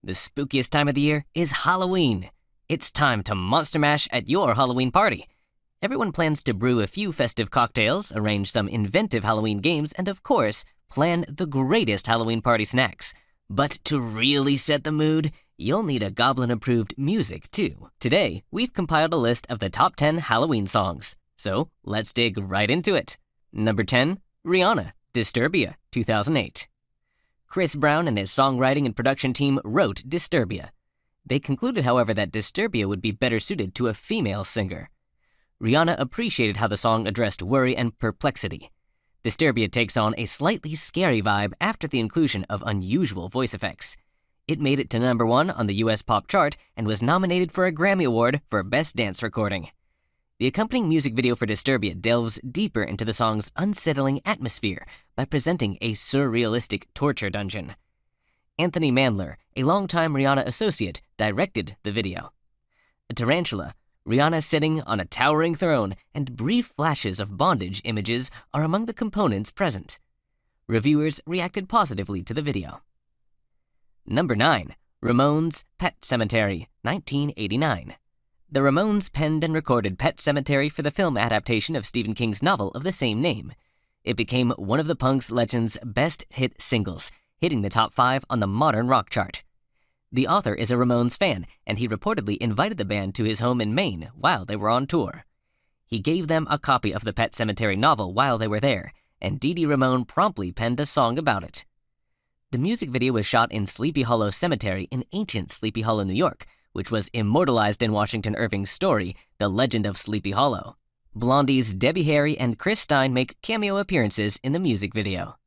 The spookiest time of the year is Halloween. It's time to Monster Mash at your Halloween party. Everyone plans to brew a few festive cocktails, arrange some inventive Halloween games, and of course, plan the greatest Halloween party snacks. But to really set the mood, you'll need a Goblin-approved music too. Today, we've compiled a list of the top 10 Halloween songs. So, let's dig right into it. Number 10, Rihanna Disturbia, 2008. Chris Brown and his songwriting and production team wrote Disturbia. They concluded, however, that Disturbia would be better suited to a female singer. Rihanna appreciated how the song addressed worry and perplexity. Disturbia takes on a slightly scary vibe after the inclusion of unusual voice effects. It made it to number 1 on the US pop chart and was nominated for a Grammy Award for Best Dance Recording. The accompanying music video for Disturbia delves deeper into the song's unsettling atmosphere by presenting a surrealistic torture dungeon. Anthony Mandler, a longtime Rihanna associate, directed the video. A tarantula, Rihanna sitting on a towering throne, and brief flashes of bondage images are among the components present. Reviewers reacted positively to the video. Number 9, Ramones Pet Cemetery, 1989. The Ramones penned and recorded Pet Cemetery for the film adaptation of Stephen King's novel of the same name. It became one of the punk legend's best hit singles, hitting the top 5 on the modern rock chart. The author is a Ramones fan, and he reportedly invited the band to his home in Maine while they were on tour. He gave them a copy of the Pet Cemetery novel while they were there, and Dee Dee Ramone promptly penned a song about it. The music video was shot in Sleepy Hollow Cemetery in ancient Sleepy Hollow, New York, which was immortalized in Washington Irving's story, The Legend of Sleepy Hollow. Blondie's Debbie Harry and Chris Stein make cameo appearances in the music video.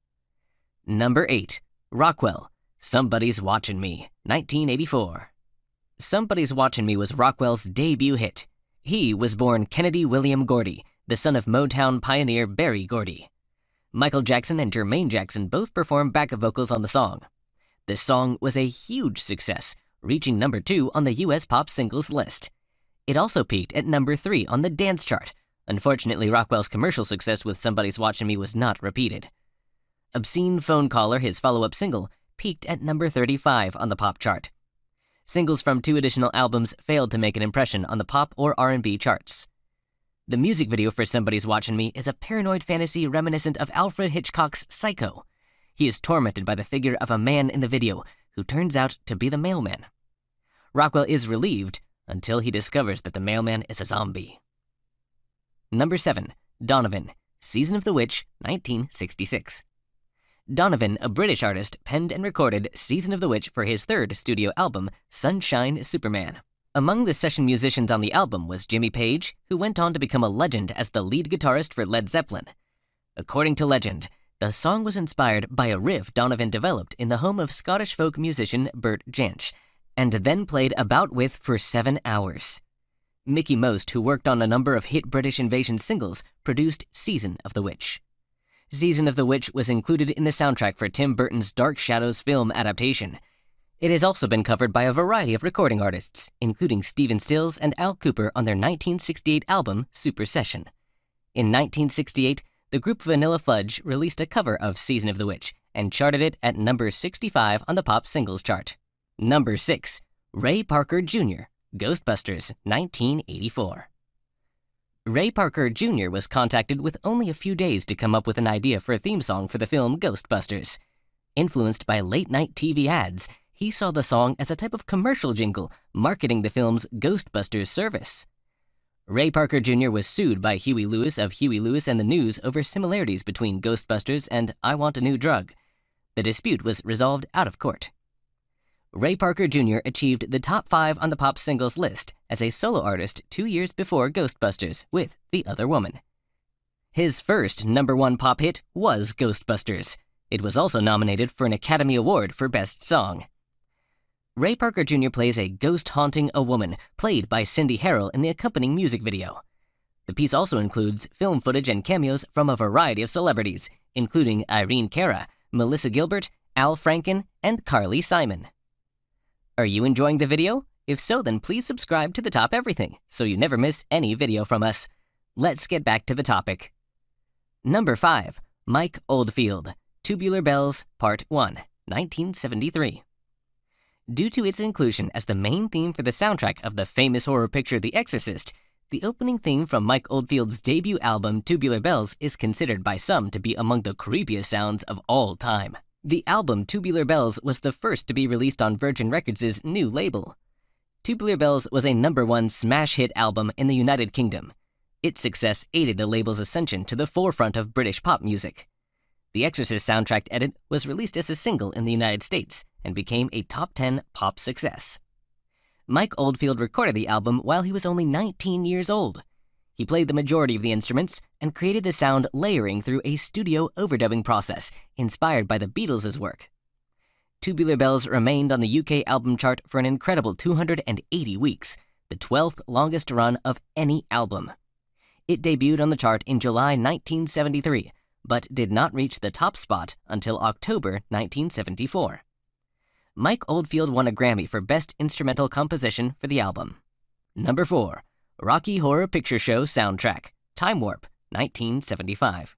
Number 8, Rockwell, Somebody's Watching Me, 1984. Somebody's Watching Me was Rockwell's debut hit. He was born Kennedy William Gordy, the son of Motown pioneer Berry Gordy. Michael Jackson and Jermaine Jackson both performed backup vocals on the song. The song was a huge success, reaching number 2 on the US pop singles list. It also peaked at number 3 on the dance chart. Unfortunately, Rockwell's commercial success with Somebody's Watching Me was not repeated. Obscene Phone Caller, his follow-up single, peaked at number 35 on the pop chart. Singles from 2 additional albums failed to make an impression on the pop or R&B charts. The music video for Somebody's Watching Me is a paranoid fantasy reminiscent of Alfred Hitchcock's Psycho. He is tormented by the figure of a man in the video, who turns out to be the mailman. Rockwell is relieved until he discovers that the mailman is a zombie. Number 7, Donovan, Season of the Witch, 1966. Donovan, a British artist, penned and recorded Season of the Witch for his 3rd studio album, Sunshine Superman. Among the session musicians on the album was Jimmy Page, who went on to become a legend as the lead guitarist for Led Zeppelin. According to legend, the song was inspired by a riff Donovan developed in the home of Scottish folk musician Bert Jansch, and then played about with for 7 hours. Mickey Most, who worked on a number of hit British Invasion singles, produced Season of the Witch. Season of the Witch was included in the soundtrack for Tim Burton's Dark Shadows film adaptation. It has also been covered by a variety of recording artists, including Stephen Stills and Al Kooper on their 1968 album, Super Session. In 1968, the group Vanilla Fudge released a cover of Season of the Witch and charted it at number 65 on the pop singles chart. Number 6, Ray Parker Jr., Ghostbusters, 1984. Ray Parker Jr. was contacted with only a few days to come up with an idea for a theme song for the film Ghostbusters. Influenced by late-night TV ads, he saw the song as a type of commercial jingle marketing the film's Ghostbusters service. Ray Parker Jr. was sued by Huey Lewis of Huey Lewis and the News over similarities between Ghostbusters and I Want a New Drug. The dispute was resolved out of court. Ray Parker Jr. achieved the top 5 on the pop singles list as a solo artist 2 years before Ghostbusters with The Other Woman. His first number 1 pop hit was Ghostbusters. It was also nominated for an Academy Award for Best Song. Ray Parker Jr. plays a ghost haunting a woman, played by Cindy Harrell in the accompanying music video. The piece also includes film footage and cameos from a variety of celebrities, including Irene Cara, Melissa Gilbert, Al Franken, and Carly Simon. Are you enjoying the video? If so, then please subscribe to The Top Everything so you never miss any video from us. Let's get back to the topic. Number 5, Mike Oldfield, Tubular Bells, Part 1, 1973. Due to its inclusion as the main theme for the soundtrack of the famous horror picture The Exorcist, the opening theme from Mike Oldfield's debut album Tubular Bells is considered by some to be among the creepiest sounds of all time. The album Tubular Bells was the first to be released on Virgin Records' new label. Tubular Bells was a #1 smash hit album in the United Kingdom. Its success aided the label's ascension to the forefront of British pop music. The Exorcist soundtrack edit was released as a single in the United States and became a top 10 pop success. Mike Oldfield recorded the album while he was only 19 years old. He played the majority of the instruments and created the sound layering through a studio overdubbing process inspired by the Beatles' work. Tubular Bells remained on the UK album chart for an incredible 280 weeks, the 12th longest run of any album. It debuted on the chart in July 1973, but did not reach the top spot until October 1974. Mike Oldfield won a Grammy for Best Instrumental Composition for the album. Number 4. Rocky Horror Picture Show Soundtrack, Time Warp, 1975.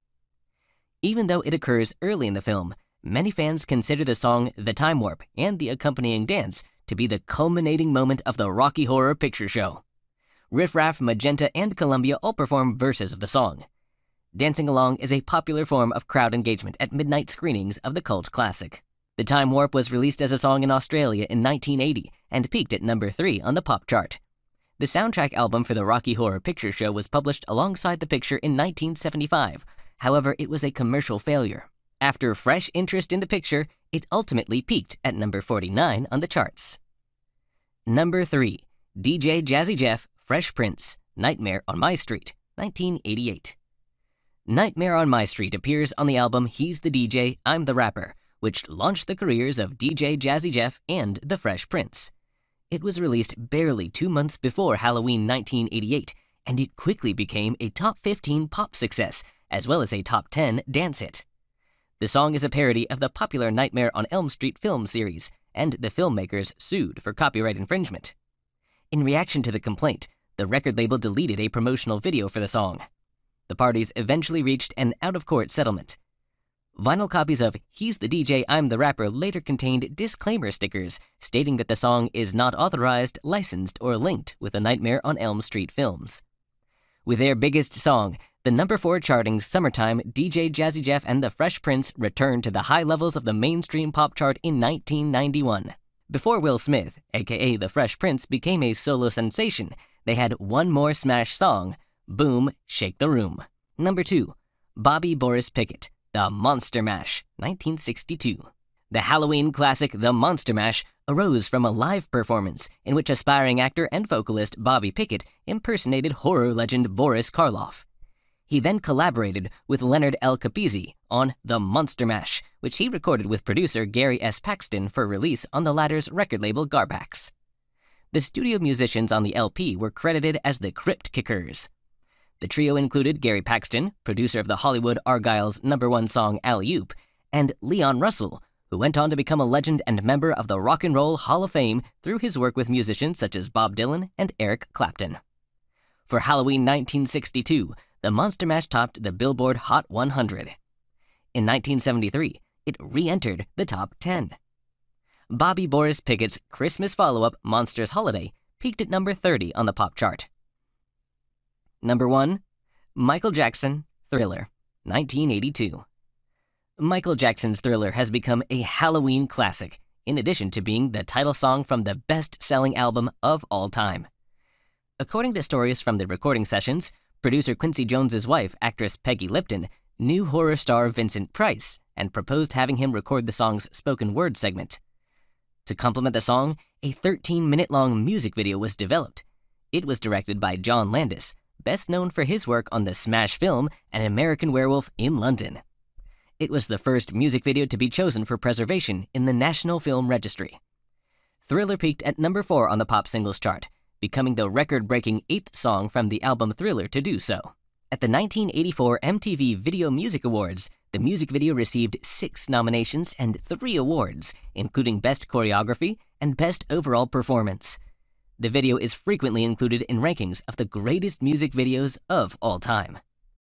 Even though it occurs early in the film, many fans consider the song The Time Warp and the accompanying dance to be the culminating moment of the Rocky Horror Picture Show. Riff Raff, Magenta, and Columbia all perform verses of the song. Dancing along is a popular form of crowd engagement at midnight screenings of the cult classic. The Time Warp was released as a song in Australia in 1980 and peaked at number 3 on the pop chart. The soundtrack album for the Rocky Horror Picture Show was published alongside the picture in 1975. However, it was a commercial failure. After fresh interest in the picture, it ultimately peaked at number 49 on the charts. Number 3. DJ Jazzy Jeff, Fresh Prince, Nightmare on My Street, 1988. Nightmare on My Street appears on the album He's the DJ, I'm the Rapper, which launched the careers of DJ Jazzy Jeff and the Fresh Prince. It was released barely 2 months before Halloween 1988, and it quickly became a top 15 pop success, as well as a top 10 dance hit. The song is a parody of the popular Nightmare on Elm Street film series, and the filmmakers sued for copyright infringement. In reaction to the complaint, the record label deleted a promotional video for the song. The parties eventually reached an out-of-court settlement. Vinyl copies of He's the DJ, I'm the Rapper later contained disclaimer stickers stating that the song is not authorized, licensed, or linked with the Nightmare on Elm Street films. With their biggest song, the number 4 charting Summertime, DJ Jazzy Jeff and the Fresh Prince returned to the high levels of the mainstream pop chart in 1991. Before Will Smith, aka the Fresh Prince, became a solo sensation, they had one more smash song, Boom, Shake the Room. Number 2. Bobby Boris Pickett, The Monster Mash, 1962. The Halloween classic The Monster Mash arose from a live performance in which aspiring actor and vocalist Bobby Pickett impersonated horror legend Boris Karloff. He then collaborated with Leonard L. Capizzi on The Monster Mash, which he recorded with producer Gary S. Paxton for release on the latter's record label Garbax. The studio musicians on the LP were credited as the Crypt Kickers. The trio included Gary Paxton, producer of the Hollywood Argyle's #1 song Alley Oop, and Leon Russell, who went on to become a legend and member of the Rock and Roll Hall of Fame through his work with musicians such as Bob Dylan and Eric Clapton. For Halloween 1962, the Monster Mash topped the Billboard Hot 100. In 1973, it re-entered the top 10. Bobby Boris Pickett's Christmas follow-up, Monsters Holiday, peaked at number 30 on the pop chart. Number 1. Michael Jackson, Thriller, 1982. Michael Jackson's Thriller has become a Halloween classic, in addition to being the title song from the best-selling album of all time. According to stories from the recording sessions, producer Quincy Jones's wife, actress Peggy Lipton, knew horror star Vincent Price and proposed having him record the song's spoken word segment. To complement the song, a 13-minute-long music video was developed. It was directed by John Landis, best known for his work on the smash film An American Werewolf in London. It was the first music video to be chosen for preservation in the National Film Registry. Thriller peaked at number 4 on the pop singles chart, becoming the record-breaking 8th song from the album Thriller to do so. At the 1984 MTV Video Music Awards, the music video received 6 nominations and 3 awards, including Best Choreography and Best Overall Performance. The video is frequently included in rankings of the greatest music videos of all time.